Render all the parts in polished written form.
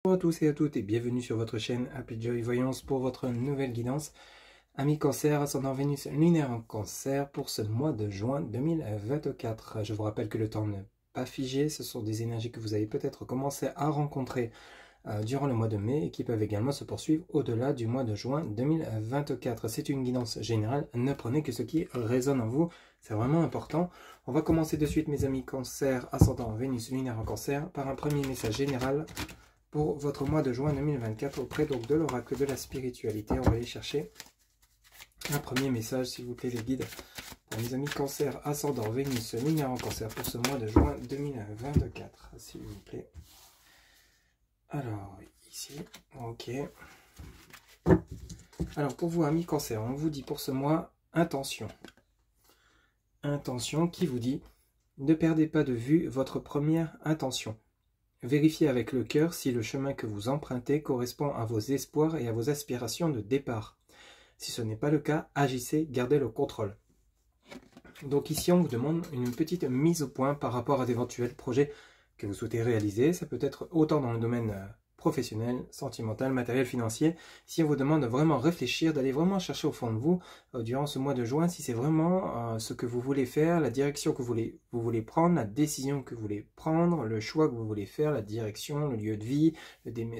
Bonjour à tous et à toutes et bienvenue sur votre chaîne Happy Joy Voyance pour votre nouvelle guidance. Amis Cancer, ascendant Vénus lunaire en Cancer pour ce mois de juin 2024. Je vous rappelle que le temps n'est pas figé, ce sont des énergies que vous avez peut-être commencé à rencontrer durant le mois de mai et qui peuvent également se poursuivre au-delà du mois de juin 2024. C'est une guidance générale, ne prenez que ce qui résonne en vous, c'est vraiment important. On va commencer de suite mes amis Cancer, ascendant Vénus lunaire en Cancer par un premier message général pour votre mois de juin 2024 auprès donc de l'oracle de la spiritualité. On va aller chercher un premier message, s'il vous plaît, les guides, pour mes amis Cancer, ascendant Vénus lunaire en Cancer pour ce mois de juin 2024, s'il vous plaît. Alors, ici, ok. Alors, pour vous, amis Cancer, on vous dit pour ce mois, intention. Intention qui vous dit, ne perdez pas de vue votre première intention. Vérifiez avec le cœur si le chemin que vous empruntez correspond à vos espoirs et à vos aspirations de départ. Si ce n'est pas le cas, agissez, gardez le contrôle. Donc ici, on vous demande une petite mise au point par rapport à d'éventuels projets que vous souhaitez réaliser. Ça peut être autant dans le domaine professionnel, sentimental, matériel, financier. Si on vous demande de vraiment réfléchir, d'aller vraiment chercher au fond de vous, durant ce mois de juin, si c'est vraiment ce que vous voulez faire, la direction que vous voulez prendre, la décision que vous voulez prendre, le choix que vous voulez faire, la direction, le lieu de vie,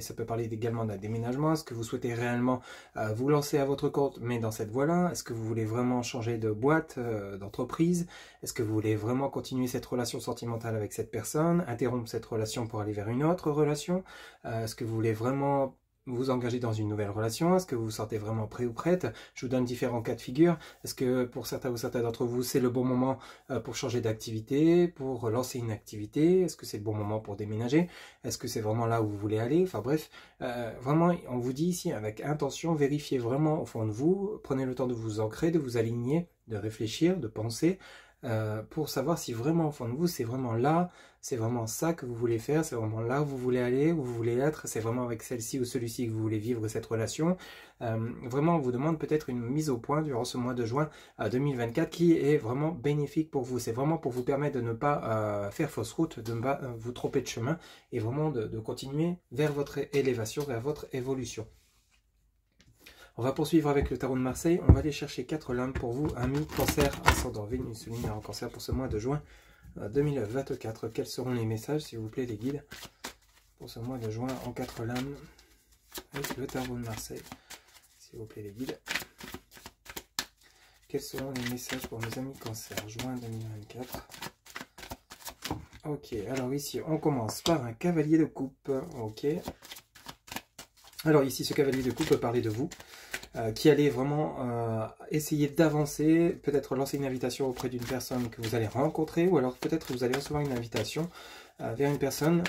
ça peut parler également d'un déménagement, est-ce que vous souhaitez réellement vous lancer à votre compte, mais dans cette voie-là, est-ce que vous voulez vraiment changer de boîte, d'entreprise, est-ce que vous voulez vraiment continuer cette relation sentimentale avec cette personne, interrompre cette relation pour aller vers une autre relation, est-ce que vous voulez vraiment vous engager dans une nouvelle relation? Est-ce que vous vous sentez vraiment prêt ou prête? Je vous donne différents cas de figure. Est-ce que pour certains ou certains d'entre vous, c'est le bon moment pour changer d'activité, pour lancer une activité? Est-ce que c'est le bon moment pour déménager? Est-ce que c'est vraiment là où vous voulez aller? Enfin bref, vraiment, on vous dit ici avec intention, vérifiez vraiment au fond de vous, prenez le temps de vous ancrer, de vous aligner, de réfléchir, de penser, pour savoir si vraiment au fond de vous, c'est vraiment là, c'est vraiment ça que vous voulez faire, c'est vraiment là où vous voulez aller, où vous voulez être, c'est vraiment avec celle-ci ou celui-ci que vous voulez vivre cette relation. Vraiment, on vous demande peut-être une mise au point durant ce mois de juin 2024 qui est vraiment bénéfique pour vous. C'est vraiment pour vous permettre de ne pas faire fausse route, de ne pas vous tromper de chemin et vraiment de continuer vers votre élévation, vers votre évolution. On va poursuivre avec le tarot de Marseille. On va aller chercher 4 lames pour vous, amis Cancer, ascendant Vénus lunaire en Cancer pour ce mois de juin 2024. Quels seront les messages, s'il vous plaît, les guides, pour ce mois de juin en 4 lames avec le tarot de Marseille, s'il vous plaît, les guides. Quels seront les messages pour mes amis Cancer, juin 2024? Ok, alors ici, on commence par un cavalier de coupe. Ok. Alors ici, ce cavalier de coupe peut parler de vous. Qui allez vraiment essayer d'avancer, peut-être lancer une invitation auprès d'une personne que vous allez rencontrer, ou alors peut-être vous allez recevoir une invitation vers une personne,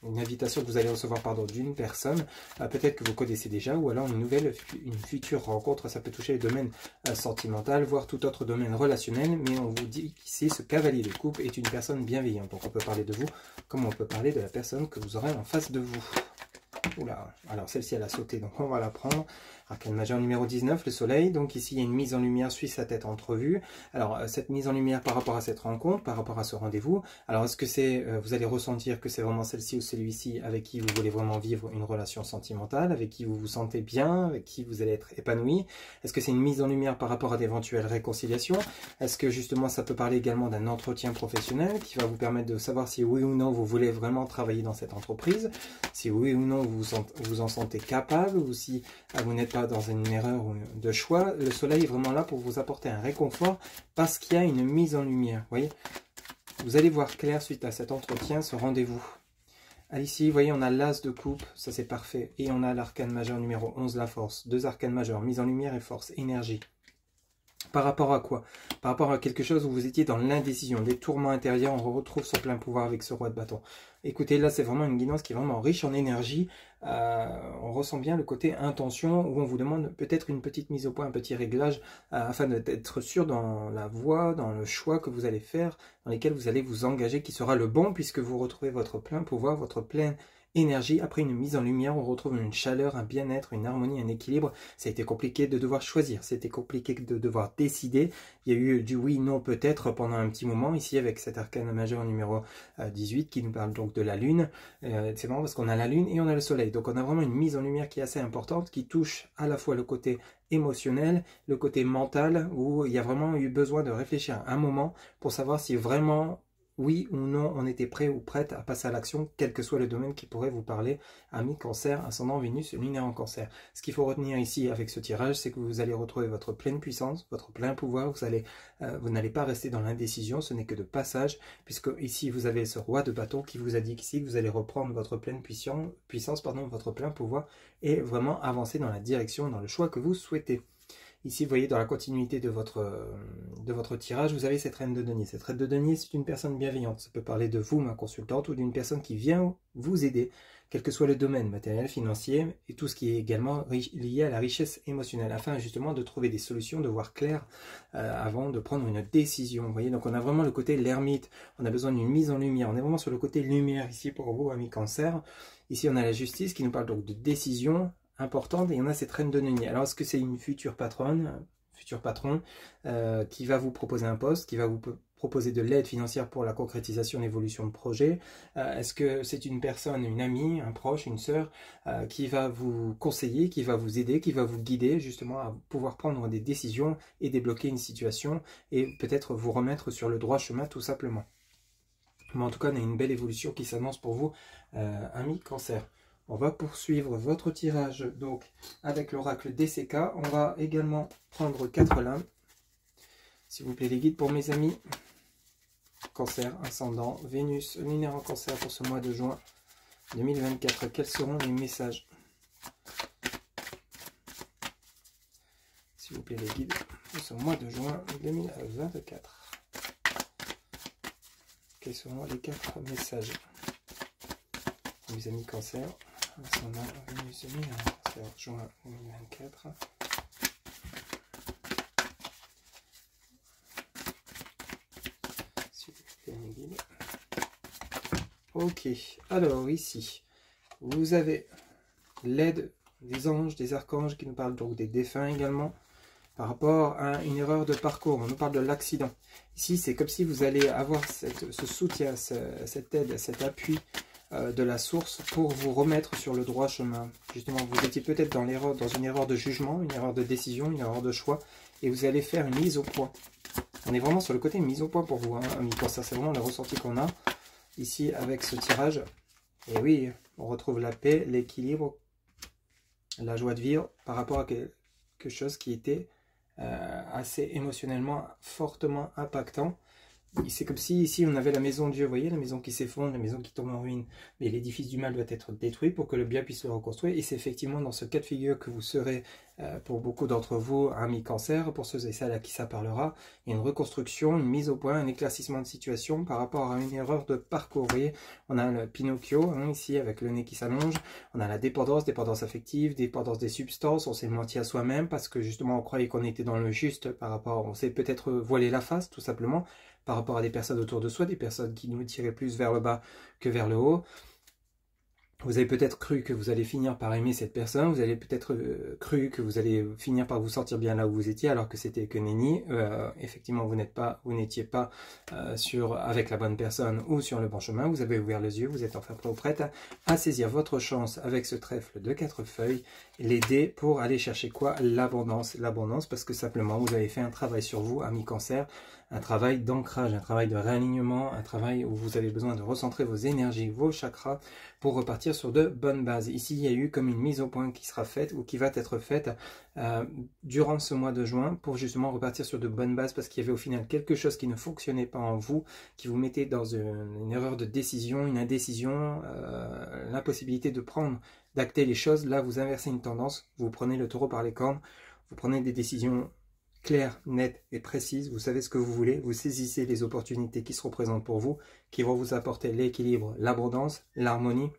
une invitation que vous allez recevoir d'une personne, peut-être que vous connaissez déjà, ou alors une future rencontre. Ça peut toucher le domaine sentimental, voire tout autre domaine relationnel, mais on vous dit qu'ici, ce cavalier de coupe est une personne bienveillante. Donc on peut parler de vous, comme on peut parler de la personne que vous aurez en face de vous. Oula, alors celle-ci elle a sauté, donc on va la prendre. Arcane majeur numéro 19, le soleil. Donc ici il y a une mise en lumière, suit sa tête entrevue. Alors cette mise en lumière par rapport à cette rencontre, par rapport à ce rendez-vous. Alors est-ce que c'est, vous allez ressentir que c'est vraiment celle-ci ou celui-ci avec qui vous voulez vraiment vivre une relation sentimentale, avec qui vous vous sentez bien, avec qui vous allez être épanoui? Est-ce que c'est une mise en lumière par rapport à d'éventuelles réconciliations? Est-ce que justement ça peut parler également d'un entretien professionnel qui va vous permettre de savoir si oui ou non vous voulez vraiment travailler dans cette entreprise, si oui ou non vous en sentez capable, ou si vous n'êtes pas dans une erreur de choix? Le soleil est vraiment là pour vous apporter un réconfort parce qu'il y a une mise en lumière. Vous voyez, vous allez voir clair suite à cet entretien, ce rendez-vous. Ici, vous voyez, on a l'as de coupe, ça c'est parfait. Et on a l'arcane majeur numéro 11, la force. 2 arcanes majeurs, mise en lumière et force, énergie. Par rapport à quoi? Par rapport à quelque chose où vous étiez dans l'indécision, des tourments intérieurs, on retrouve son plein pouvoir avec ce roi de bâton. Écoutez, là c'est vraiment une guidance qui est vraiment riche en énergie. On ressent bien le côté intention où on vous demande peut-être une petite mise au point, un petit réglage afin d'être sûr dans la voie, dans le choix que vous allez faire, dans lesquels vous allez vous engager, qui sera le bon puisque vous retrouvez votre plein pouvoir, votre pleine énergie. Après une mise en lumière, on retrouve une chaleur, un bien-être, une harmonie, un équilibre. Ça a été compliqué de devoir choisir, c'était compliqué de devoir décider. Il y a eu du oui, non, peut-être pendant un petit moment, ici avec cet arcane majeur numéro 18 qui nous parle donc donc de la Lune. C'est marrant parce qu'on a la Lune et on a le Soleil. Donc on a vraiment une mise en lumière qui est assez importante, qui touche à la fois le côté émotionnel, le côté mental, où il y a vraiment eu besoin de réfléchir un moment pour savoir si vraiment, oui ou non, on était prêt ou prête à passer à l'action, quel que soit le domaine qui pourrait vous parler, ami Cancer, ascendant Vénus, lunaire en Cancer. Ce qu'il faut retenir ici avec ce tirage, c'est que vous allez retrouver votre pleine puissance, votre plein pouvoir, vous n'allez pas rester dans l'indécision, ce n'est que de passage, puisque ici vous avez ce roi de bâton qui vous a dit qu'ici vous allez reprendre votre pleine puissance, votre plein pouvoir, et vraiment avancer dans la direction, dans le choix que vous souhaitez. Ici, vous voyez, dans la continuité de votre tirage, vous avez cette reine de denier. Cette reine de denier, c'est une personne bienveillante. Ça peut parler de vous, ma consultante, ou d'une personne qui vient vous aider, quel que soit le domaine matériel, financier, et tout ce qui est également lié à la richesse émotionnelle, afin justement de trouver des solutions, de voir clair avant de prendre une décision. Vous voyez, donc on a vraiment le côté l'ermite, on a besoin d'une mise en lumière. On est vraiment sur le côté lumière ici pour vous, amis Cancer. Ici, on a la justice qui nous parle donc de décision importante, et on a cette reine de denier. Alors, est-ce que c'est une futur patron qui va vous proposer un poste, qui va vous proposer de l'aide financière pour la concrétisation, l'évolution de projet? Est-ce que c'est une personne, une amie, un proche, une sœur qui va vous conseiller, qui va vous aider, qui va vous guider justement à pouvoir prendre des décisions et débloquer une situation et peut-être vous remettre sur le droit chemin tout simplement? Mais en tout cas, on a une belle évolution qui s'annonce pour vous, amis Cancer. On va poursuivre votre tirage donc avec l'oracle DCK. On va également prendre 4 lames. S'il vous plaît, les guides pour mes amis Cancer, ascendant, Vénus, lunaire en Cancer pour ce mois de juin 2024. Quels seront les messages? S'il vous plaît, les guides pour ce mois de juin 2024. Quels seront les 4 messages? Mes amis Cancer, ascendant, Vénus, lunaire en Cancer, juin 2024. S'il vous plaît, mes guides. Ok, alors ici, vous avez l'aide des anges, des archanges qui nous parlent donc des défunts également, par rapport à une erreur de parcours. On nous parle de l'accident. Ici, c'est comme si vous allez avoir ce soutien, cette aide, cet appui de la source pour vous remettre sur le droit chemin. Justement, vous étiez peut-être dans une erreur de jugement, une erreur de décision, une erreur de choix, et vous allez faire une mise au point. On est vraiment sur le côté mise au point pour vous, hein, amis Cancer. C'est vraiment le ressenti qu'on a ici avec ce tirage. Et oui, on retrouve la paix, l'équilibre, la joie de vivre par rapport à quelque chose qui était assez émotionnellement fortement impactant. C'est comme si ici on avait la maison de Dieu, vous voyez, la maison qui s'effondre, la maison qui tombe en ruine, mais l'édifice du mal doit être détruit pour que le bien puisse le reconstruire, et c'est effectivement dans ce cas de figure que vous serez, pour beaucoup d'entre vous, amis Cancer, pour ceux et celles à qui ça parlera, il y a une reconstruction, une mise au point, un éclaircissement de situation par rapport à une erreur de parcours. Vous voyez, on a le Pinocchio, hein, ici, avec le nez qui s'allonge, on a la dépendance affective, dépendance des substances, on s'est menti à soi-même, parce que justement on croyait qu'on était dans le juste par rapport, on s'est peut-être voilé la face, tout simplement, par rapport à des personnes autour de soi, des personnes qui nous tiraient plus vers le bas que vers le haut. Vous avez peut-être cru que vous allez finir par aimer cette personne, vous avez peut-être cru que vous allez finir par vous sentir bien là où vous étiez, alors que c'était que nenni. Effectivement, vous n'étiez pas avec la bonne personne ou sur le bon chemin. Vous avez ouvert les yeux, vous êtes enfin prêt ou prête à saisir votre chance avec ce trèfle de 4 feuilles, l'aider pour aller chercher quoi? L'abondance. L'abondance, parce que simplement vous avez fait un travail sur vous, amis Cancer, un travail d'ancrage, un travail de réalignement, un travail où vous avez besoin de recentrer vos énergies, vos chakras, pour repartir sur de bonnes bases. Ici, il y a eu comme une mise au point qui sera faite ou qui va être faite durant ce mois de juin pour justement repartir sur de bonnes bases, parce qu'il y avait au final quelque chose qui ne fonctionnait pas en vous, qui vous mettait dans une erreur de décision, une indécision, l'impossibilité de d'acter les choses. Là, vous inversez une tendance, vous prenez le taureau par les cornes, vous prenez des décisions claire, nette et précise, vous savez ce que vous voulez, vous saisissez les opportunités qui se représentent pour vous, qui vont vous apporter l'équilibre, l'abondance, l'harmonie,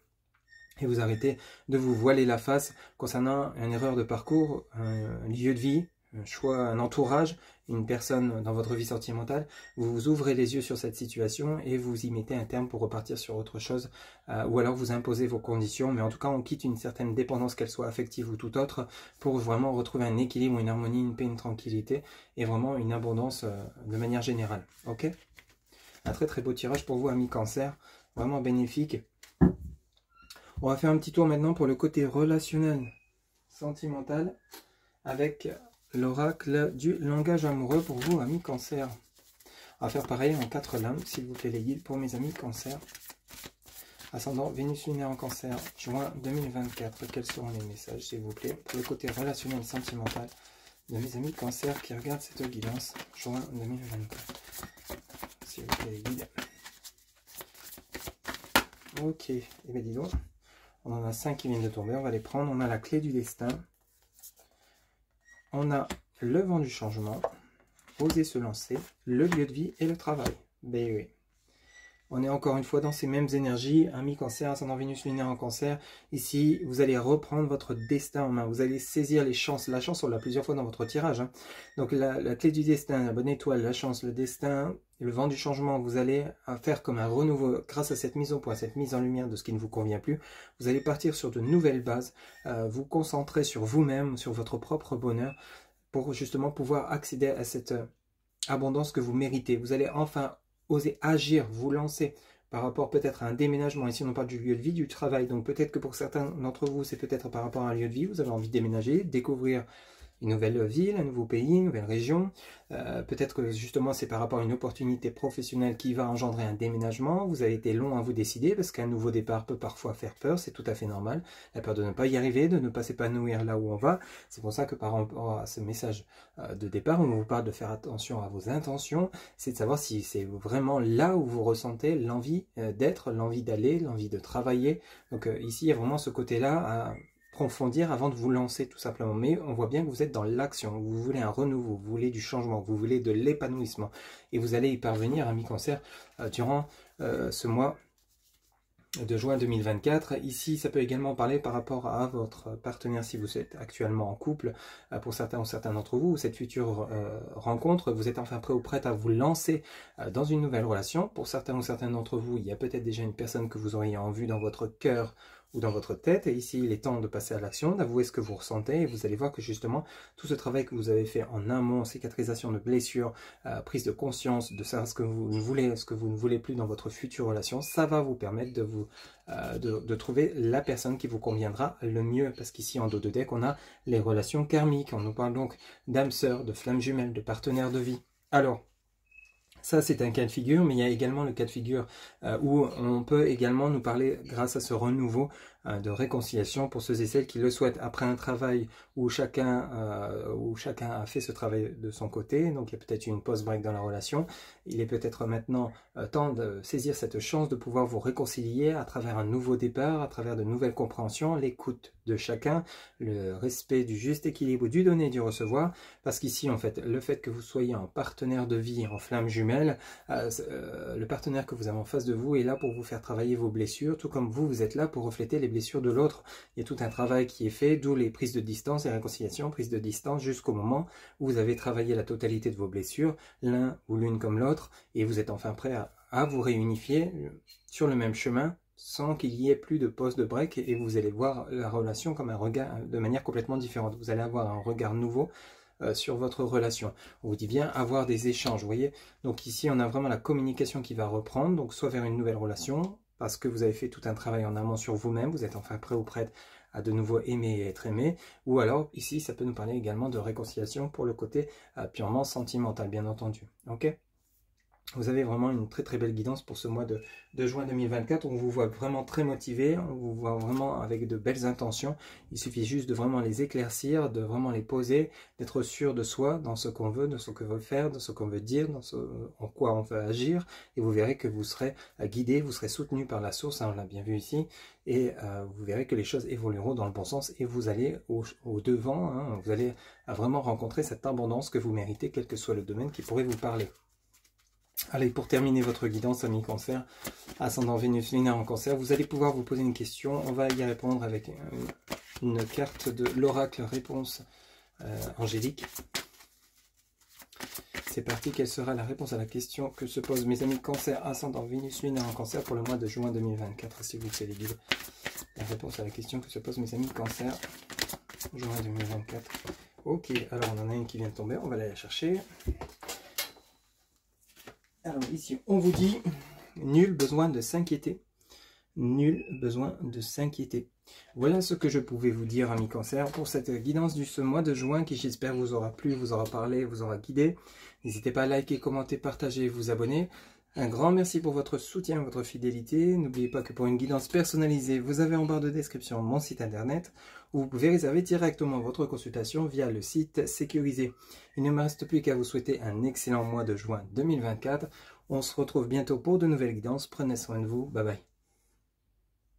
et vous arrêtez de vous voiler la face concernant une erreur de parcours, un lieu de vie, un choix, un entourage, une personne dans votre vie sentimentale. Vous vous ouvrez les yeux sur cette situation et vous y mettez un terme pour repartir sur autre chose, ou alors vous imposez vos conditions, mais en tout cas on quitte une certaine dépendance, qu'elle soit affective ou tout autre, pour vraiment retrouver un équilibre, une harmonie, une paix, une tranquillité et vraiment une abondance de manière générale. Ok, un très très beau tirage pour vous, amis Cancer. vraiment bénéfique. On va faire un petit tour maintenant pour le côté relationnel, sentimental, avec l'oracle du langage amoureux pour vous, amis Cancer. On va faire pareil en 4 lames, s'il vous plaît les guides, pour mes amis Cancer. Ascendant Vénus lunaire en Cancer, juin 2024. Quels seront les messages, s'il vous plaît, pour le côté relationnel, sentimental de mes amis Cancer qui regardent cette guidance, juin 2024. S'il vous plaît les guides. Ok, et bien dis donc, on en a 5 qui viennent de tomber, on va les prendre. On a la clé du destin. On a le vent du changement, oser se lancer, le lieu de vie et le travail. Ben oui. On est encore une fois dans ces mêmes énergies, amis Cancer, ascendant Vénus lunaire en Cancer. Ici, vous allez reprendre votre destin en main. Vous allez saisir les chances. La chance, on l'a plusieurs fois dans votre tirage. Hein. Donc la clé du destin, la bonne étoile, la chance, le destin, le vent du changement, vous allez faire comme un renouveau grâce à cette mise au point, cette mise en lumière de ce qui ne vous convient plus. Vous allez partir sur de nouvelles bases, vous concentrer sur vous-même, sur votre propre bonheur, pour justement pouvoir accéder à cette abondance que vous méritez. Vous allez enfin oser agir, vous lancer par rapport peut-être à un déménagement. Ici on parle du lieu de vie, du travail, donc peut-être que pour certains d'entre vous c'est peut-être par rapport à un lieu de vie, vous avez envie de déménager, découvrir une nouvelle ville, un nouveau pays, une nouvelle région. Peut-être que justement c'est par rapport à une opportunité professionnelle qui va engendrer un déménagement. Vous avez été long à vous décider parce qu'un nouveau départ peut parfois faire peur, c'est tout à fait normal. La peur de ne pas y arriver, de ne pas s'épanouir là où on va. C'est pour ça que par rapport à ce message de départ, on vous parle de faire attention à vos intentions, c'est de savoir si c'est vraiment là où vous ressentez l'envie d'être, l'envie d'aller, l'envie de travailler. Donc ici il y a vraiment ce côté-là à approfondir avant de vous lancer tout simplement, mais on voit bien que vous êtes dans l'action, vous voulez un renouveau, vous voulez du changement, vous voulez de l'épanouissement et vous allez y parvenir, amis Cancer, durant ce mois de juin 2024. Ici, ça peut également parler par rapport à votre partenaire si vous êtes actuellement en couple. Pour certains ou certains d'entre vous, cette future rencontre, vous êtes enfin prêt ou prête à vous lancer dans une nouvelle relation. Pour certains ou certains d'entre vous, il y a peut-être déjà une personne que vous auriez en vue dans votre cœur ou dans votre tête, et ici il est temps de passer à l'action, d'avouer ce que vous ressentez, et vous allez voir que justement tout ce travail que vous avez fait en amont, cicatrisation de blessures, prise de conscience, de savoir ce que vous voulez, ce que vous ne voulez plus dans votre future relation, ça va vous permettre de vous de trouver la personne qui vous conviendra le mieux, parce qu'ici en dos de deck on a les relations karmiques, on nous parle donc d'âme sœur, de flamme jumelle, de partenaire de vie. Alors ça, c'est un cas de figure, mais il y a également le cas de figure où on peut également nous parler, grâce à ce renouveau, de réconciliation pour ceux et celles qui le souhaitent. Après un travail où chacun a fait ce travail de son côté, donc il y a peut-être une pause-break dans la relation, il est peut-être maintenant temps de saisir cette chance de pouvoir vous réconcilier à travers un nouveau départ, à travers de nouvelles compréhensions, l'écoute de chacun, le respect du juste équilibre du donner et du recevoir, parce qu'ici, en fait, le fait que vous soyez en partenaire de vie, en flamme jumelle, le partenaire que vous avez en face de vous est là pour vous faire travailler vos blessures, tout comme vous êtes là pour refléter les blessures de l'autre. Il y a tout un travail qui est fait, d'où les prises de distance et réconciliation, prises de distance jusqu'au moment où vous avez travaillé la totalité de vos blessures, l'un ou l'une comme l'autre, et vous êtes enfin prêt à vous réunifier sur le même chemin, sans qu'il y ait plus de pause de break, et vous allez voir la relation comme un regard de manière complètement différente. Vous allez avoir un regard nouveau sur votre relation. On vous dit bien avoir des échanges, vous voyez. Donc ici, on a vraiment la communication qui va reprendre, donc soit vers une nouvelle relation, parce que vous avez fait tout un travail en amont sur vous-même, vous êtes enfin prêt ou prête à de nouveau aimer et être aimé, ou alors ici, ça peut nous parler également de réconciliation pour le côté purement sentimental, bien entendu. Ok ? Vous avez vraiment une très très belle guidance pour ce mois de juin 2024. On vous voit vraiment très motivé, on vous voit vraiment avec de belles intentions. Il suffit juste de vraiment les éclaircir, de vraiment les poser, d'être sûr de soi, dans ce qu'on veut, de ce qu'on veut faire, de ce qu'on veut dire, en quoi on veut agir. Et vous verrez que vous serez guidé, vous serez soutenu par la source, hein, on l'a bien vu ici. Et vous verrez que les choses évolueront dans le bon sens et vous allez au devant, hein, vous allez vraiment rencontrer cette abondance que vous méritez, quel que soit le domaine qui pourrait vous parler. Allez, pour terminer votre guidance, amis Cancer, ascendant Vénus lunaire en Cancer, vous allez pouvoir vous poser une question. On va y répondre avec une carte de l'oracle réponse angélique. C'est parti, quelle sera la réponse à la question que se posent mes amis Cancer, ascendant Vénus lunaire en Cancer pour le mois de juin 2024, s'il vous plaît les guides. La réponse à la question que se posent mes amis Cancer, juin 2024. Ok, alors on en a une qui vient de tomber, on va aller la chercher. Alors ici, on vous dit, nul besoin de s'inquiéter, Nul besoin de s'inquiéter. Voilà ce que je pouvais vous dire, amis Cancer, pour cette guidance de ce mois de juin qui, j'espère, vous aura plu, vous aura parlé, vous aura guidé. N'hésitez pas à liker, commenter, partager, vous abonner. Un grand merci pour votre soutien, votre fidélité. N'oubliez pas que pour une guidance personnalisée, vous avez en barre de description mon site internet où vous pouvez réserver directement votre consultation via le site sécurisé. Il ne me reste plus qu'à vous souhaiter un excellent mois de juin 2024. On se retrouve bientôt pour de nouvelles guidances. Prenez soin de vous. Bye bye.